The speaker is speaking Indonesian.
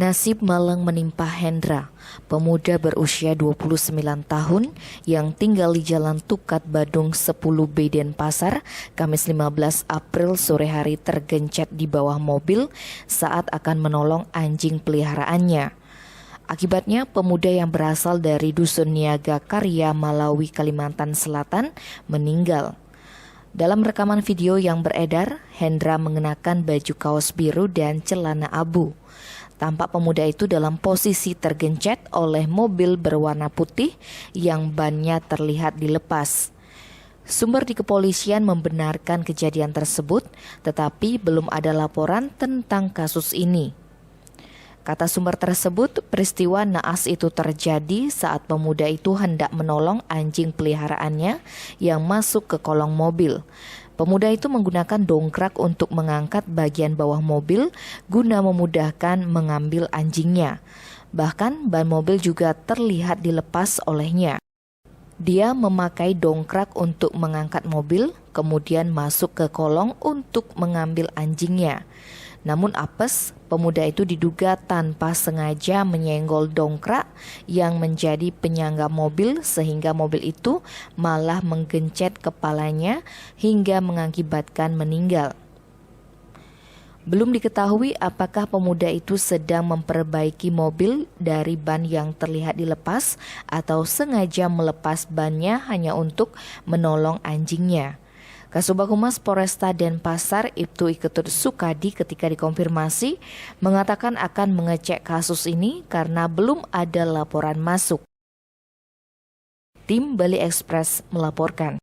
Nasib malang menimpa Hendra, pemuda berusia 29 tahun yang tinggal di Jalan Tukat Badung 10B Denpasar, Kamis 15 April sore hari tergencet di bawah mobil saat akan menolong anjing peliharaannya. Akibatnya, pemuda yang berasal dari Dusun Niaga Karya, Malawi, Kalimantan Selatan meninggal. Dalam rekaman video yang beredar, Hendra mengenakan baju kaos biru dan celana abu. Tampak pemuda itu dalam posisi tergencet oleh mobil berwarna putih yang bannya terlihat dilepas. Sumber di kepolisian membenarkan kejadian tersebut, tetapi belum ada laporan tentang kasus ini. Kata sumber tersebut, peristiwa naas itu terjadi saat pemuda itu hendak menolong anjing peliharaannya yang masuk ke kolong mobil. Pemuda itu menggunakan dongkrak untuk mengangkat bagian bawah mobil guna memudahkan mengambil anjingnya. Bahkan ban mobil juga terlihat dilepas olehnya. Dia memakai dongkrak untuk mengangkat mobil, kemudian masuk ke kolong untuk mengambil anjingnya. Namun apes, pemuda itu diduga tanpa sengaja menyenggol dongkrak yang menjadi penyangga mobil sehingga mobil itu malah menggencet kepalanya hingga mengakibatkan meninggal. Belum diketahui apakah pemuda itu sedang memperbaiki mobil dari ban yang terlihat dilepas atau sengaja melepas bannya hanya untuk menolong anjingnya. Kasubag Humas Polresta Denpasar, Ibtu Iketut Sukadi ketika dikonfirmasi mengatakan akan mengecek kasus ini karena belum ada laporan masuk. Tim Bali Express melaporkan.